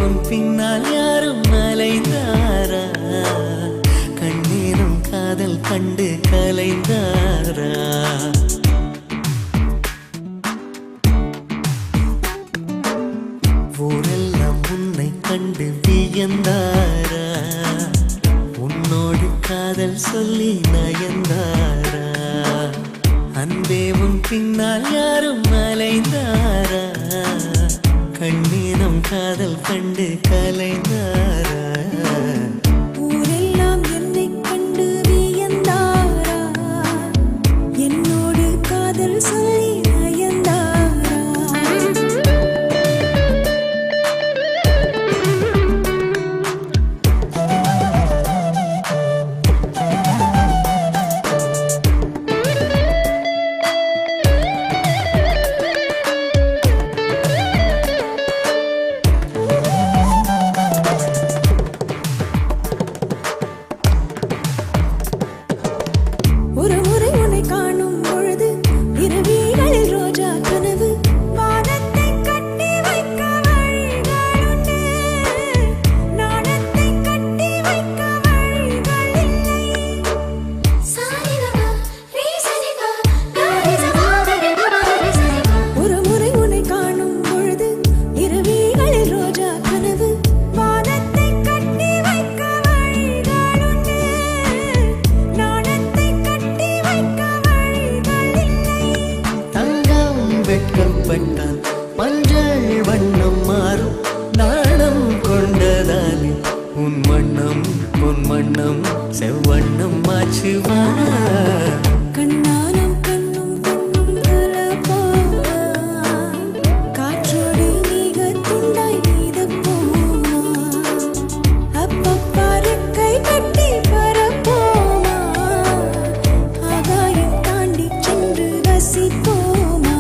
உன் பின்னால் யாரும் அலைந்தாரா? கண்ணீரும் காதல் கண்டு கலைந்தாரா? ஊரெல்லாம் உன்னை கண்டு வியந்தாரா? உன்னோடு காதல் சொல்லி நயந்தாரா? அன்பே உன் பின்னால் யாரும் அலைந்தாரா? கண்ணீரம் காதல் கண்டு கலைந்தாரா? ஊரெல்லாம் என்னை கண்டு வியந்தாரா? என்னோடு காதல் சொல்லி நயந்தாரா? ஒரு முறை உன்னை காணும் பொழுது இரவிகளில் ரோஜா கனவு. வானத்தை கட்டி வைக்க வழிகளுண்டு, நாணத்தை கட்டி வைக்க வழிகள் இல்லை. ஒரு முறை உன்னை காணும் பொழுது இரவிகளில் ரோஜா கனவு. வானத்தை கட்டி வைக்க வழிகளுண்டு, நாணத்தை கட்டி வைக்க வழிகள் இல்லை. தங்கம் வெட்கப்பட்டால் மஞ்சள் வண்ணம் மாறும். நாணம் கொண்டதாலே உன் வண்ணம் பொன் வண்ணம் செவ்வண்ணம் மாச்சுவா? கண்ணானம் கண்ணும் கண்ணும் கலப்போமா? காற்றோடு நீகத் துண்டாய் நீதப்போமா? அப்பப்பா ரெக்கை கட்டி பறப்போமா? ஆகாயம் தாண்டி சென்று ரசிப்போமா?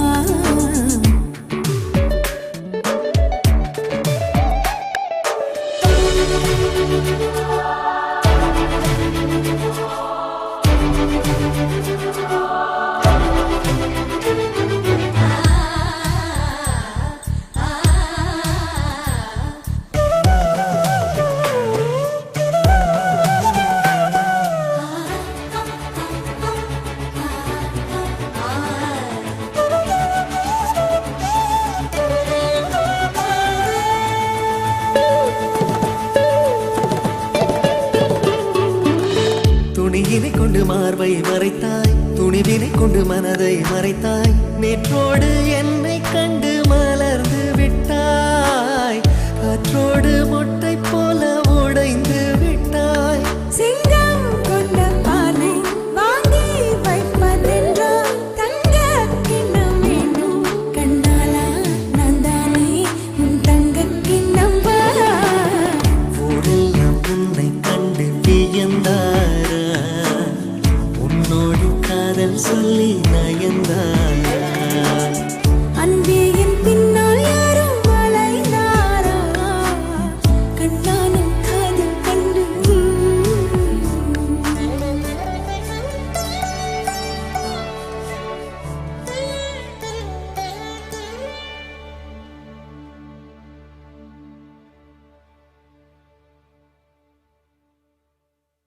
துணியினை கொண்டு மார்பை மறைத்தாய், துணிவினை கொண்டு மனதை மறைத்தாய். நேற்றோடு என்னை கண்டு மலர்ந்து விட்டாய், காற்றோடு மொட்டை போல உடைந்து விட்டாய். சிங்கம் கொண்ட பானை வாங்கி வைப்பதென்றால் தங்கக் கிண்ணம் வேண்டும். கண்ணாலா நான் தானே உன் தங்கக் கிண்ணம் பாரா? ஊரெல்லாம் உன்னை கண்டு வியந்தாரா? உன்னோடு காதல் சொல்லி நயந்தாரா?